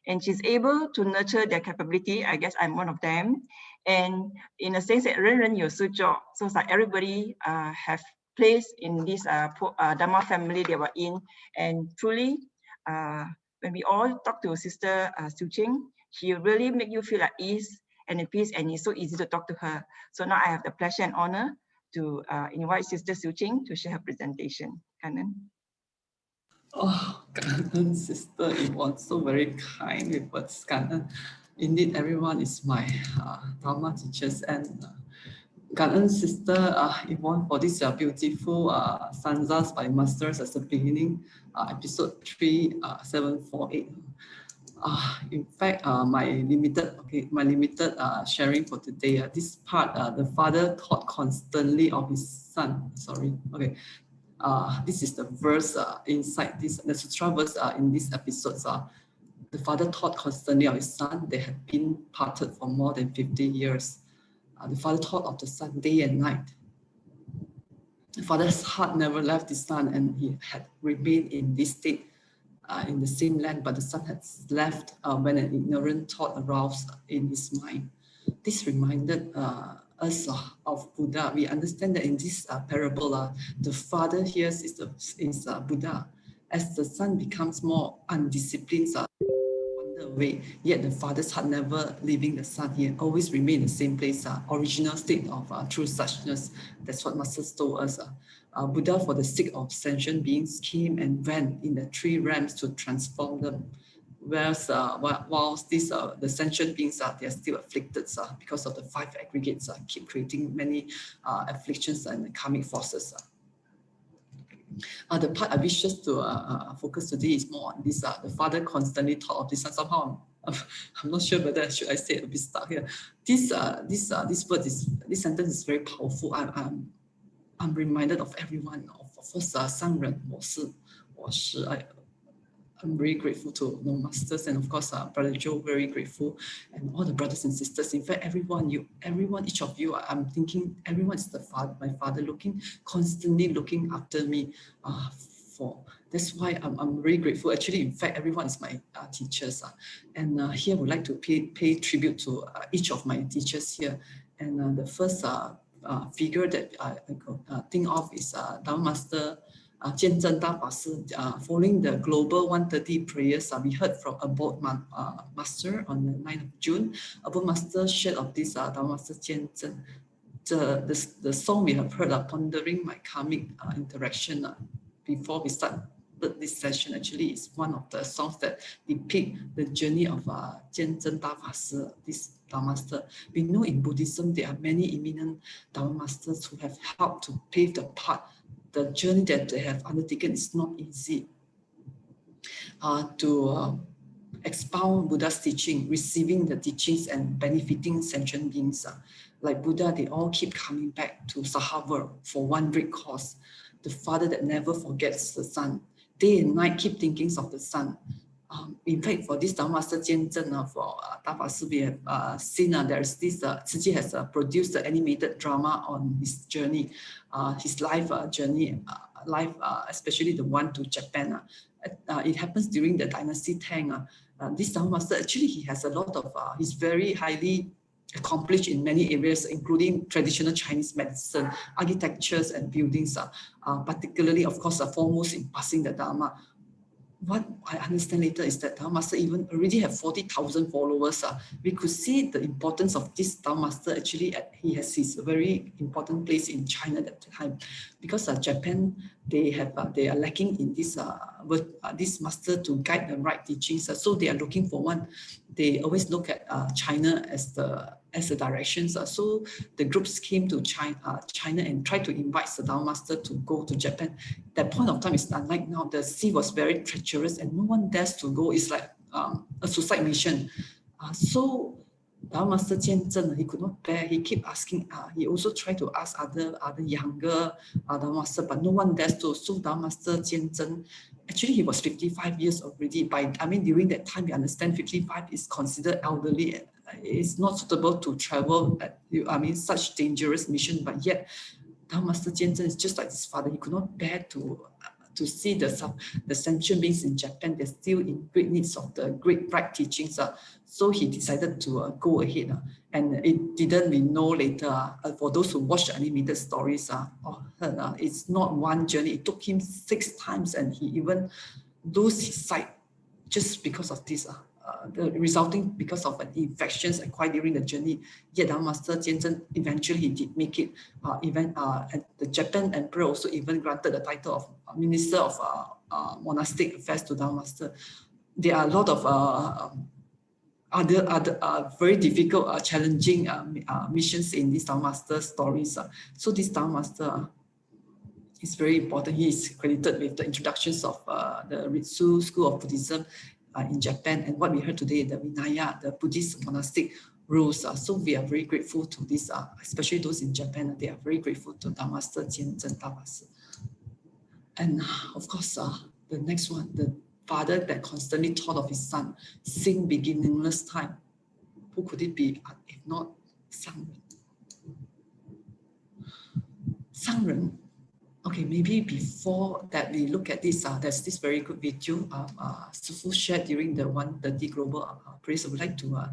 and she's able to nurture their capability. I guess I'm one of them. And in a sense that 人人有事做, so it's like everybody have place in this Dharma family they were in. And truly, when we all talk to Sister Ching, she really make you feel at ease and at peace, and it's so easy to talk to her. So now I have the pleasure and honor to invite Sister Ching to share her presentation. Kanan. Oh, Kanan, Sister Yvonne, so very kind with words, Kanan. Indeed, everyone is my Dharma teachers, and Kanan, Sister Yvonne, for this beautiful stanzas by Masters as the beginning, episode 3748. In fact, my limited sharing for today, this part, the father thought constantly of his son. Sorry, okay. This is the verse inside this, the sutra verse in these episodes. The father thought constantly of his son. They had been parted for more than 50 years. The father thought of the son day and night. The father's heart never left his son, and he had remained in this state in the same land, but the son had left when an ignorant thought aroused in his mind. This reminded us of Buddha. We understand that in this parable, the father here is Buddha. As the son becomes more undisciplined, wander away, yet the father's heart never leaving the son. He always remain in the same place, original state of true suchness. That's what Masters told us. Buddha, for the sake of sentient beings, came and went in the three realms to transform them. Whereas whilst these the sentient beings they are still afflicted because of the five aggregates keep creating many afflictions and karmic forces. The part I wish just to focus today is more on this. The father constantly thought of this, and somehow I'm not sure whether should I say it a bit stuck here. This word this sentence is very powerful. I'm reminded of everyone of course 三人我是 I'm very grateful to Masters, and of course Brother Joe, very grateful, and all the brothers and sisters. In fact, everyone, each of you, I'm thinking everyone is my father, constantly looking after me. That's why I'm very grateful. Actually, in fact, everyone is my teachers, and here I would like to pay tribute to each of my teachers here. And the first figure that I think of is Dharma Master Jian Zhen Da Fa Shi. Following the global 130 prayers, we heard from Abode Master on the 9th of June. Abode Master shared of this Dharma Master Jian Zhen. The song we have heard, Pondering My Karmic Interaction, before we start this session actually is one of the songs that depict the journey of Jianzhen Dafashi, this Dharma master. We know in Buddhism there are many eminent Dharma masters who have helped to pave the path. The journey that they have undertaken is not easy. To expound Buddha's teaching, receiving the teachings and benefiting sentient beings. Like Buddha, they all keep coming back to Saha world for one great cause. The father that never forgets the son. Day and night keep thinking of the son. In fact, for this Dharma Master Jianzhen, for Dafashi, we have seen there's this, Tzu Chi has produced the animated drama on his journey, his life journey, especially the one to Japan. It happens during the Dynasty Tang. This Dharma Master, actually, he has a lot of, he's very highly accomplished in many areas, including traditional Chinese medicine, architectures and buildings, particularly, of course, foremost in passing the Dharma. What I understand later is that Dharma Master even already have 40,000 followers. We could see the importance of this Dharma Master. Actually, he has his very important place in China at that time, because Japan, they are lacking in this master to guide the right teachings. So they are looking for one. They always look at China as the directions. So the groups came to China and tried to invite the Dharma Master to go to Japan. That point of time is unlike now. The sea was very treacherous and no one dares to go. It's like a suicide mission. So Dharma Master Jianzhen, he could not bear. He kept asking. He also tried to ask other younger Dharma Master, but no one dares to. So Dharma Master Jianzhen, actually he was 55 years already. During that time, we understand 55 is considered elderly. It's not suitable to travel such dangerous mission, but yet Dharma Master Jianzhen is just like his father. He could not bear to see the sentient beings in Japan. They're still in great needs of the great right teachings. So he decided to go ahead. And it didn't, we know later, for those who watch the animated stories or heard, it's not one journey. It took him 6 times and he even lose his sight just because of this. Resulting because of an infections acquired during the journey. Yet Dharma Master Jianzhen eventually he did make it. And the Japan emperor also even granted the title of Minister of Monastic Affairs to Dharma Master. There are a lot of other very difficult, challenging missions in these Dharma Master stories. So this Dharma Master is very important. He is credited with the introductions of the Ritsu school of Buddhism in Japan, and what we heard today, the Vinaya, the Buddhist monastic rules. So we are very grateful to this, especially those in Japan. They are very grateful to Dharma Master Jianzhen Dafashi. And of course, the next one, the father that constantly thought of his son, since beginningless time. Who could it be if not Sangren? Sangren. Okay, maybe before that we look at this, there's this very good video Sifu shared during the 130 Global Praise. I would like to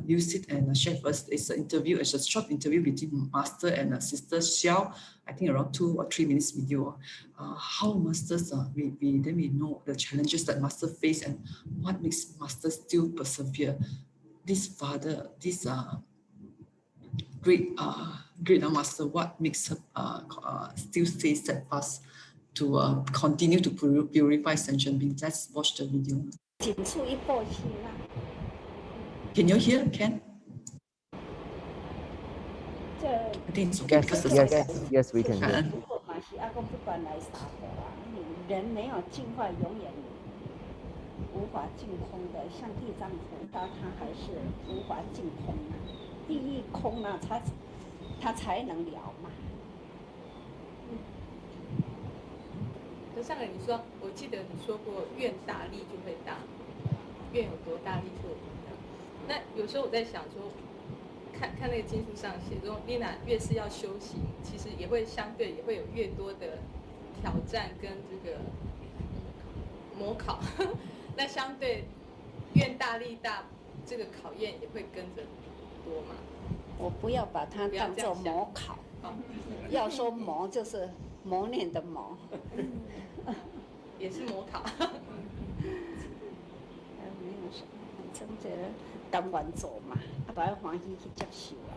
use it and share first. It's an interview, it's a short interview between Master and Sister Siew. I think around 2 or 3 minutes video. How Masters, then we know the challenges that Master face and what makes Master still persevere. This father, this great Master, what makes her still stay steadfast to continue to purify sentient beings? Let's watch the video. Can you hear, Ken? I think it's okay because yes, we can hear.上个你说，我记得你说过，愿大力就会大，愿有多大力就有多大。那有时候我在想说，看那个经书上写说，丽娜越是要修行，其实也会相对也会有越多的挑战跟这个模考。那相对愿大力大，这个考验也会跟着多嘛？我不要把它当作模考，要说磨就是磨练的磨。也是模考，没有什么，反正这个甘愿做嘛，大家欢喜去接受啊。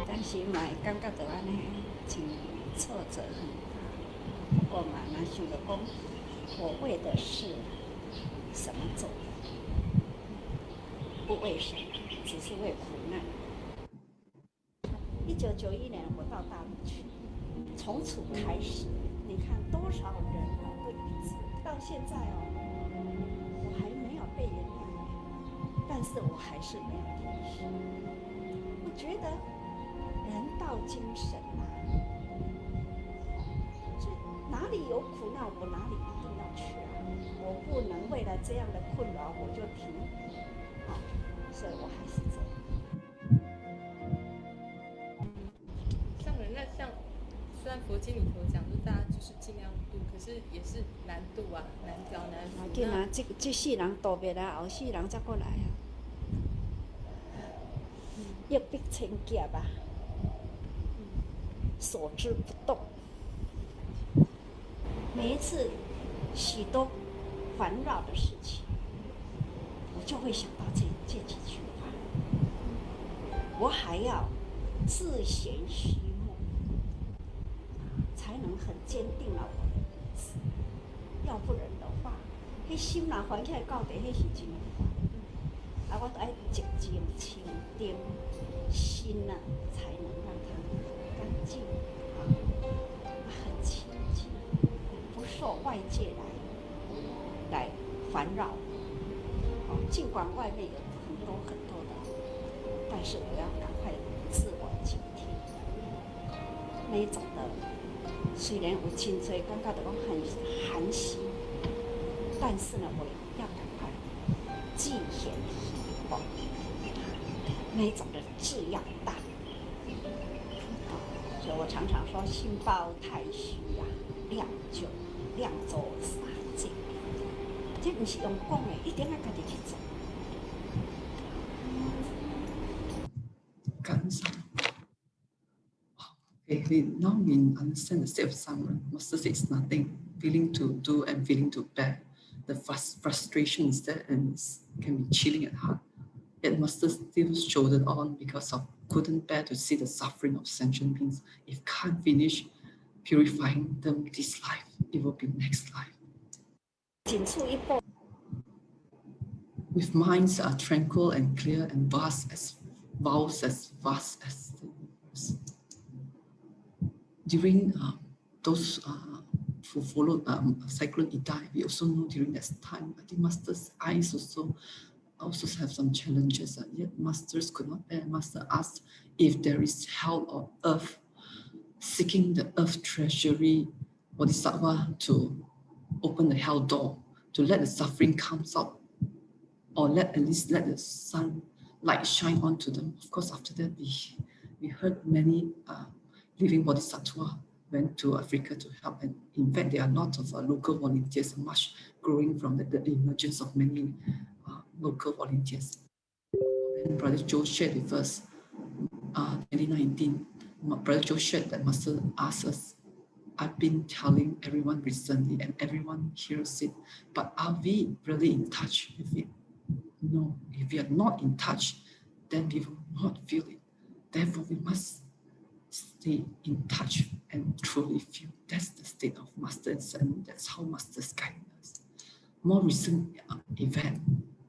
但是时嘛会感觉到安尼，真挫折很大。不过嘛，若想着讲，我为的是什么做的？不为什么，只是为苦难。1991年我到大陆去，从此开始，你看多少人都一直到现在哦，我还没有被原谅，但是我还是没有停息。我觉得人道精神啊，就哪里有苦难，我哪里一定要去啊！我不能为了这样的困扰我就停，所以我还是走。上人，那像虽然佛经里头讲，就大家就是尽量度，可是也是难度啊，难找难服。紧啊，这世人渡不来，后世人才过来啊。欲逼千劫啊，所知不动。每一次许多烦扰的事情，我就会想到这几句话。我还要自闲虚梦，才能很坚定了我的意志。要不然的话，迄心若烦起来到底迄是真烦。啊，我都爱静静清定，心呢才能让它干净很清净，不受外界来烦扰。尽管外面有很多的，但是我要赶快自我警惕。那一种的，虽然有真多感觉到讲很寒心，但是呢，我要赶快记嫌希望。那一种的质量大，所以我常常说心包太虚啊，量做三境。这不是用讲的，一定要自己去做。Okay, now we understand the state of suffering. Master says it's nothing. Feeling to do and feeling to bear. The frustration is there and it can be chilling at heart. Yet Master still shouldered on because of couldn't bear to see the suffering of sentient beings. If can't finish purifying them this life, it will be next life. With minds are tranquil and clear and vast as vast as the universe. During those who followed Cyclone Idai, we also know during that time, I think Master's eyes also have some challenges. Yet Masters could not bear. Master asked if there is hell on earth, seeking the earth treasury Bodhisattva to open the hell door, to let the suffering come out, or at least let the sun light shine onto them. Of course, after that, we heard many living Bodhisattva went to Africa to help. And in fact, there are a lot of local volunteers, much growing from the emergence of many local volunteers. Then Brother Joe shared with us, 2019, Brother Joe shared that Master asked us, I've been telling everyone recently and everyone hears it, but are we really in touch with it? No, if we are not in touch, then we will not feel it. Therefore, we must stay in touch and truly feel. That's the state of Masters, and that's how Masters guide us. More recent event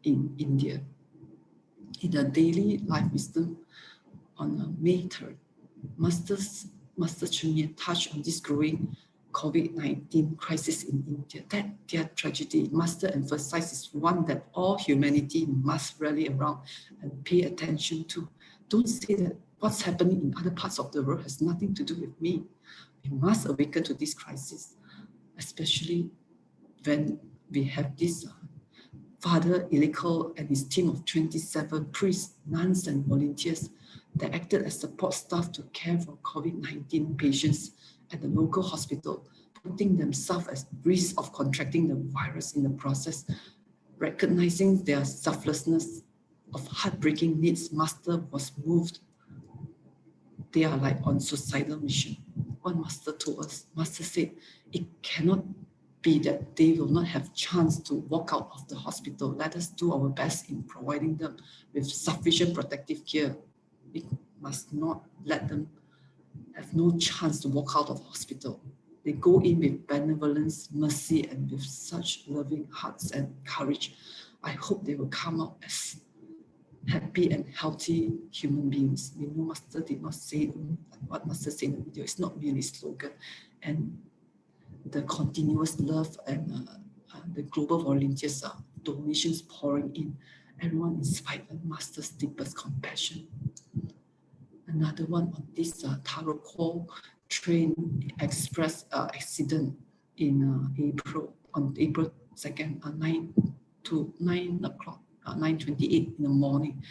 in India, in the daily life wisdom on May 3rd, Master Ching touched on this growing COVID-19 crisis in India. That their tragedy, Master emphasizes one that all humanity must rally around and pay attention to. Don't say that what's happening in other parts of the world has nothing to do with me. We must awaken to this crisis, especially when we have this Father Elikel and his team of 27 priests, nuns, and volunteers that acted as support staff to care for COVID-19 patients at the local hospital, putting themselves at risk of contracting the virus in the process. Recognizing their selflessness of heartbreaking needs, Master was moved. They are like on suicidal mission. One Master told us, Master said, it cannot be that they will not have chance to walk out of the hospital. Let us do our best in providing them with sufficient protective care. must not let them have no chance to walk out of hospital. They go in with benevolence, mercy, and with such loving hearts and courage. I hope they will come out as happy and healthy human beings. We know Master did not say what Master said in the video. It's not really a slogan. And the continuous love and the global volunteers are donations pouring in. Everyone inspired Master's deepest compassion. Another one on this Taroko train express accident in April, on April 2nd, 9 o'clock, 9:28 in the morning.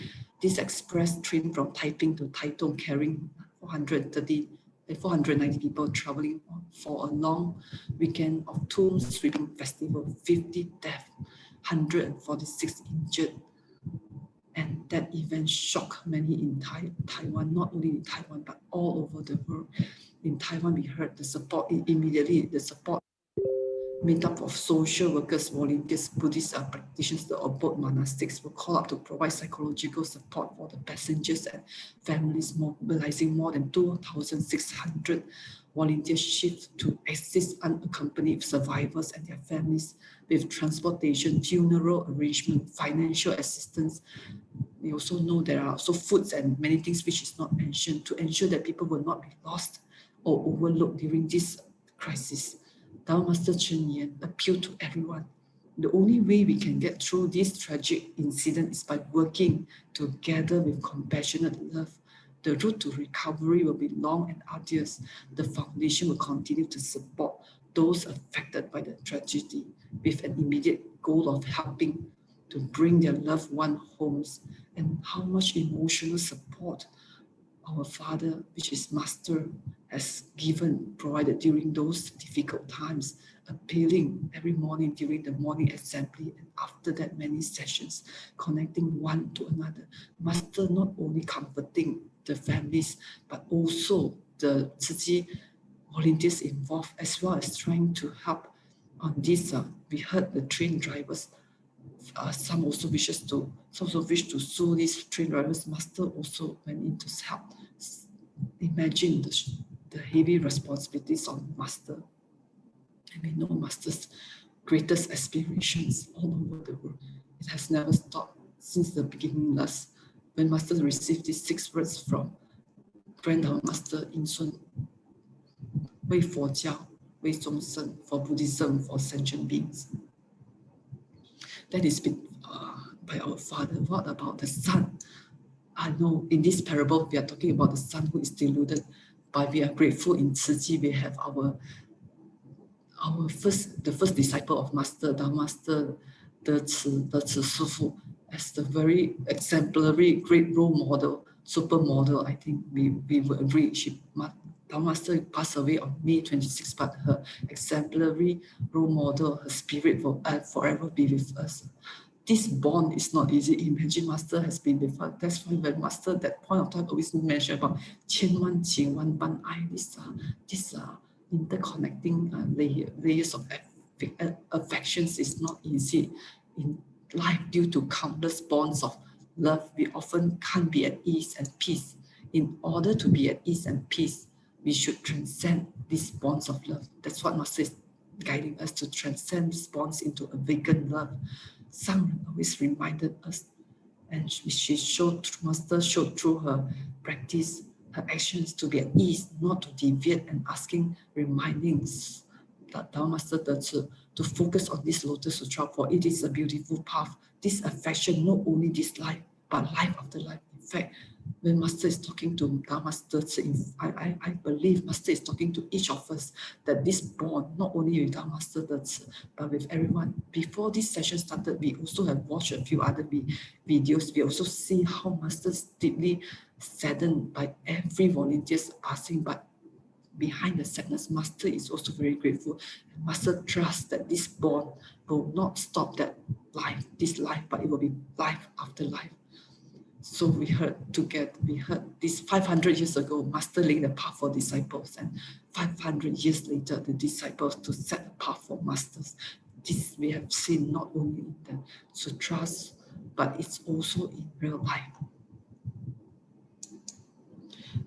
This express train from Taiping to Taitung carrying 490 people traveling for a long weekend of Tomb Sweeping Festival, 50 deaths, 146 injured. And that event shocked many in Taiwan, not only in Taiwan, but all over the world. In Taiwan, we heard the support immediately, the support made up of social workers, volunteers, Buddhist practitioners, the abode monastics were called up to provide psychological support for the passengers and families, mobilizing more than 2,600 volunteer shifts to assist unaccompanied survivors and their families with transportation, funeral arrangement, financial assistance. We also know there are also foods and many things which is not mentioned to ensure that people will not be lost or overlooked during this crisis. Dao Master Chen Yan appealed to everyone. The only way we can get through this tragic incident is by working together with compassionate love. The road to recovery will be long and arduous. The foundation will continue to support those affected by the tragedy with an immediate goal of helping to bring their loved one homes. And how much emotional support our Father, which is Master, has provided during those difficult times, appealing every morning during the morning assembly and after that many sessions, connecting one to another. Master not only comforting the families, but also the Tzu Chi volunteers involved, as well as trying to help on this. We heard the train drivers, some also wish to sue these train drivers. Master also went in to help. Imagine the heavy responsibilities on Master. And we know Master's greatest aspirations all over the world. It has never stopped since the beginning. When Master received these 6 words from Grand Dao Master In Sun, 为佛教, 为众生, for Buddhism, for sentient beings. That is by our Father. What about the Son? I know in this parable we are talking about the Son who is deluded, but we are grateful in Tzu Chi we have the first disciple of Master, the Master, the Tzu Shifu, as the very exemplary, great role model, supermodel. I think we will agree. Dao Master passed away on May 26, but her exemplary role model, her spirit will forever be with us. This bond is not easy. Imagine Master has been with us. That's why when Master at that point of time always mentioned about 千万情万般爱, this interconnecting layers of affections is not easy in life. Due to countless bonds of love, we often can't be at ease and peace. In order to be at ease and peace, we should transcend these bonds of love. That's what Master is guiding us to transcend these bonds into a vacant love. Sang always reminded us, and Master showed through her practice, her actions, to be at ease, not to deviate, and reminding that Dao Master to focus on this Lotus Sutra, for it is a beautiful path. This affection, not only this life, but life after life. In fact, when Master is talking to Dao Master, I believe Master is talking to each of us, that this bond, not only with Dao Master, but with everyone. Before this session started, we also have watched a few other videos. We also see how Master is deeply saddened by every volunteer's passing, but behind the sadness, Master is also very grateful. Master trusts that this bond will not stop this life, but it will be life after life. So we heard this 500 years ago, Master laying the path for disciples, and 500 years later, the disciples to set the path for Masters. This we have seen not only in the sutras, but it's also in real life.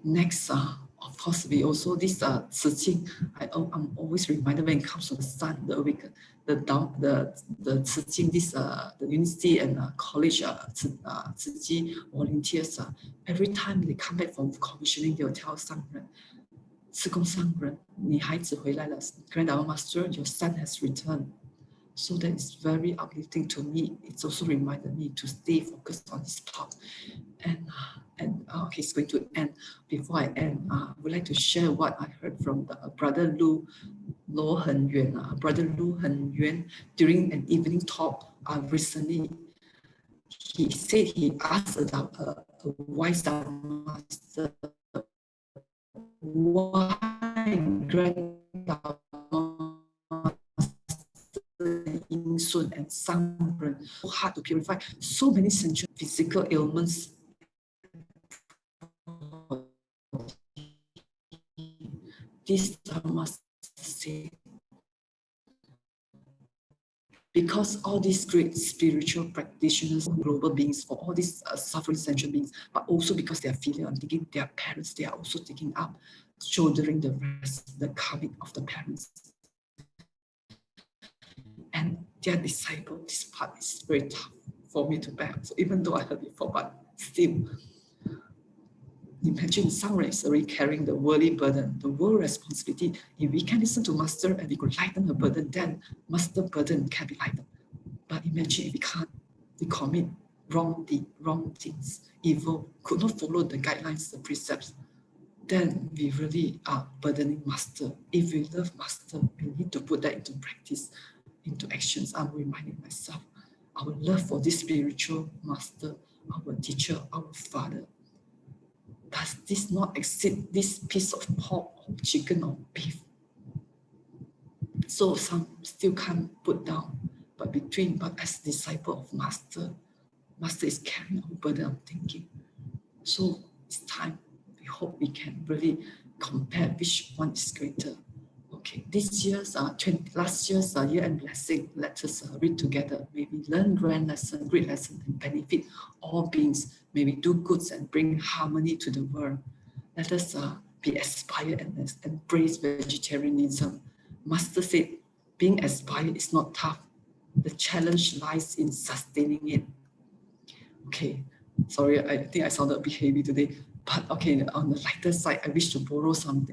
Next, of course, we also this Tzu Chi. I'm always reminded when it comes to the sun, the awaken, the Tzu Chi, this the university and college Tzu Chi volunteers. Every time they come back from commissioning, they will tell 商人，慈公商人，你孩子回来了 ，Grand Dharma Master, your son has returned. So that is very uplifting to me. It's also reminded me to stay focused on this talk. And okay, it's going to end. Before I end, I would like to share what I heard from the brother Lu Hen Yuan. Brother Lu Hen Yuan during an evening talk recently. He said he asked a wise Dharma master, why Grand Dharma Yin Sun and Sangren so hard to purify so many sensual physical ailments. This Dharma say, because all these great spiritual practitioners, global beings, for all these suffering sentient beings, but also because they are filial, I'm thinking their parents, they are also taking up, shouldering the rest, the karmic of the parents. And their disciple, this part is very tough for me to bear. So even though I heard before, but still, imagine Sangren is already carrying the worldly burden, the world responsibility. If we can listen to Master and we could lighten her burden, then Master burden can be lightened. But imagine if we can't, we commit wrong things, evil, could not follow the guidelines, the precepts, then we really are burdening Master. If we love Master, we need to put that into practice, into actions. I'm reminding myself, our love for this spiritual Master, our teacher, our Father, does this not exceed this piece of pork or chicken or beef? So some still can't put down, but as disciple of Master, Master is carrying our burden of thinking. So it's time, we hope we can really compare which one is greater. Okay, this year's, last year's year-end blessing, let us read together. May we learn grand lesson, great lesson, and benefit all beings. May we do goods and bring harmony to the world. Let us be aspired and embrace vegetarianism. Master said, being aspired is not tough. The challenge lies in sustaining it. Okay, sorry, I think I sounded a bit heavy today. But okay, on the lighter side, I wish to borrow some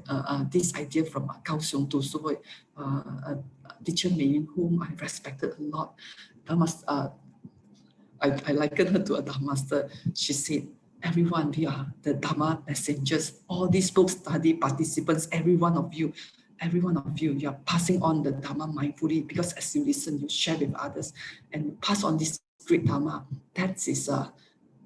this idea from Kaohsiung Tu Su Hui, teacher Mei Yun, whom I respected a lot. I liken her to a Dharma master. She said, everyone, we are the Dharma messengers. All these book study participants, every one of you, you are passing on the Dharma mindfully, because as you listen, you share with others and you pass on this great Dharma.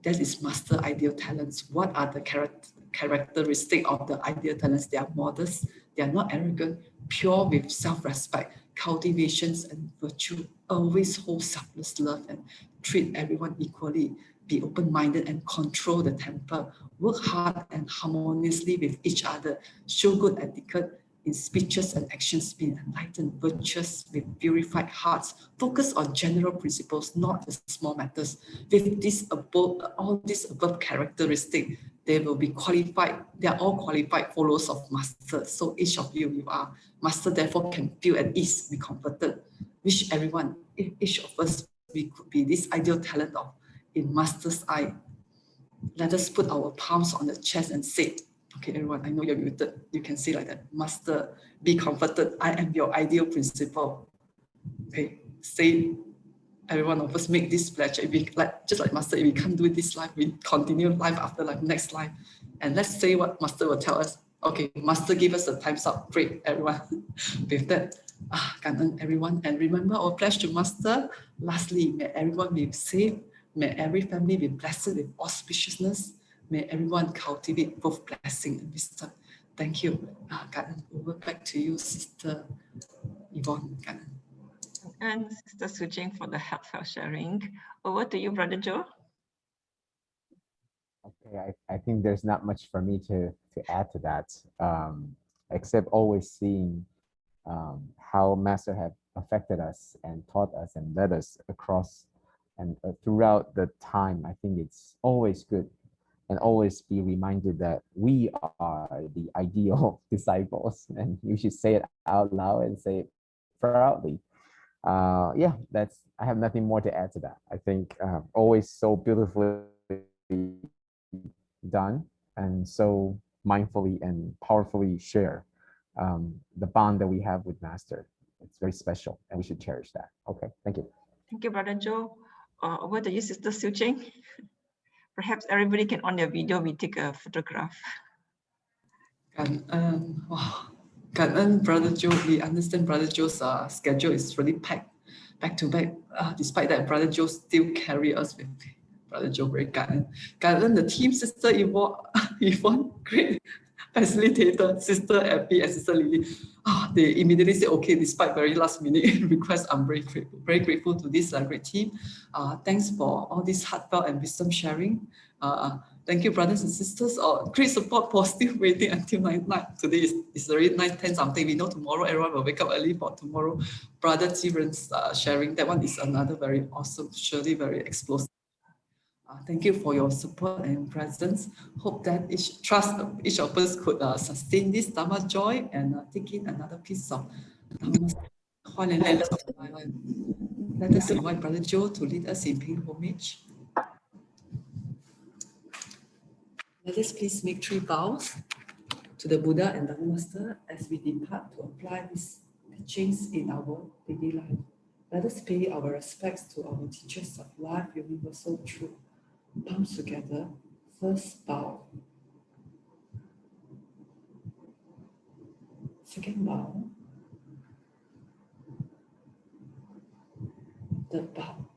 That is Master ideal talents. What are the characteristics of the ideal talents? They are modest, they are not arrogant, pure with self-respect, cultivations and virtue, always hold selfless love and treat everyone equally, be open-minded and control the temper, work hard and harmoniously with each other, show good etiquette in speeches and actions, be enlightened, virtuous with purified hearts, focus on general principles, not the small matters. With this all these above characteristics, they will be qualified. They are all qualified followers of Master. So each of you are Master, therefore can feel at ease, be comforted. Wish everyone, each of us, we could be this ideal talent of in Master's eye. Let us put our palms on the chest and say, okay, everyone, I know you're muted. You can say like that, Master, be comforted. I am your ideal principle. Okay, say, every one of us make this pledge. If we, just like Master, if we can't do this life, we continue life after life, next life. And let's say what Master will tell us. Okay, Master, give us the time's up. Great, everyone. With that, Kangen everyone. And remember our pledge to Master. Lastly, may everyone be safe. May every family be blessed with auspiciousness. May everyone cultivate both blessing and wisdom. Thank you. Kangen, over back to you, Sister Yvonne. Kangen. And Sister Tzu Chi for the heartfelt sharing. Over to you, Brother Joe. Okay, I think there's not much for me to add to that, except always seeing how Master have affected us and taught us and led us across and throughout the time. I think it's always good and always be reminded that we are the ideal disciples, and you should say it out loud and say it proudly. Yeah, I have nothing more to add to that. I think always so beautifully done and so mindfully and powerfully share the bond that we have with Master. It's very special and we should cherish that. Okay, thank you. Thank you, Brother Joe. Over to you, Sister Siew Ching. Perhaps everybody can on their video, we take a photograph. Brother Joe, we understand Brother Joe's schedule is really packed back to back. Despite that, Brother Joe still carry us with Brother Joe, very感恩 the team, Sister Yvonne, great facilitator, Sister Effie and Sister Lily. They immediately say okay despite very last minute request. I'm very grateful to this great team. Thanks for all this heartfelt and wisdom sharing. Thank you, brothers and sisters. Great support for still waiting until 9. Today is already 9:10 something. We know tomorrow everyone will wake up early for tomorrow. Brother Jiren's sharing, that one is another very awesome, surely very explosive. Thank you for your support and presence. Hope that each of us could sustain this Dharma joy and take in another piece of Dharma. Let us invite Brother Joe to lead us in paying homage. Let us please make 3 vows to the Buddha and Dharma Master as we depart to apply these teachings in our daily life. Let us pay our respects to our teachers of life, universal truth. Palms together. First bow. Second bow. Third bow.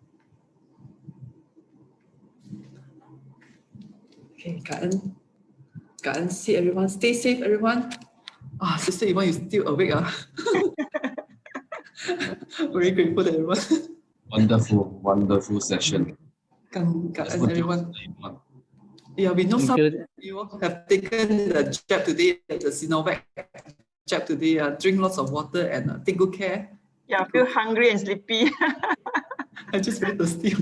Okay, 感恩 see everyone. Stay safe, everyone. Sister Yvonne, you still awake? Very grateful to everyone. Wonderful session.感恩 everyone. Yeah, we know some of you have taken the jab today, the Sinovac jab today. Drink lots of water and take good care. Yeah, I feel hungry and sleepy. I'm just very thirsty.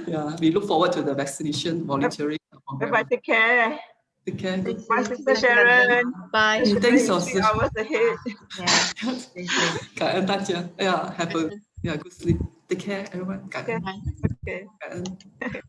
Yeah, we look forward to the vaccination volunteering. Bye-bye, take care. Take care. Bye, Sister Sharon. Bye. Thanks, 3 hours ahead.感恩大家. Yeah, have a good sleep. Take care, everyone. 感恩. Okay.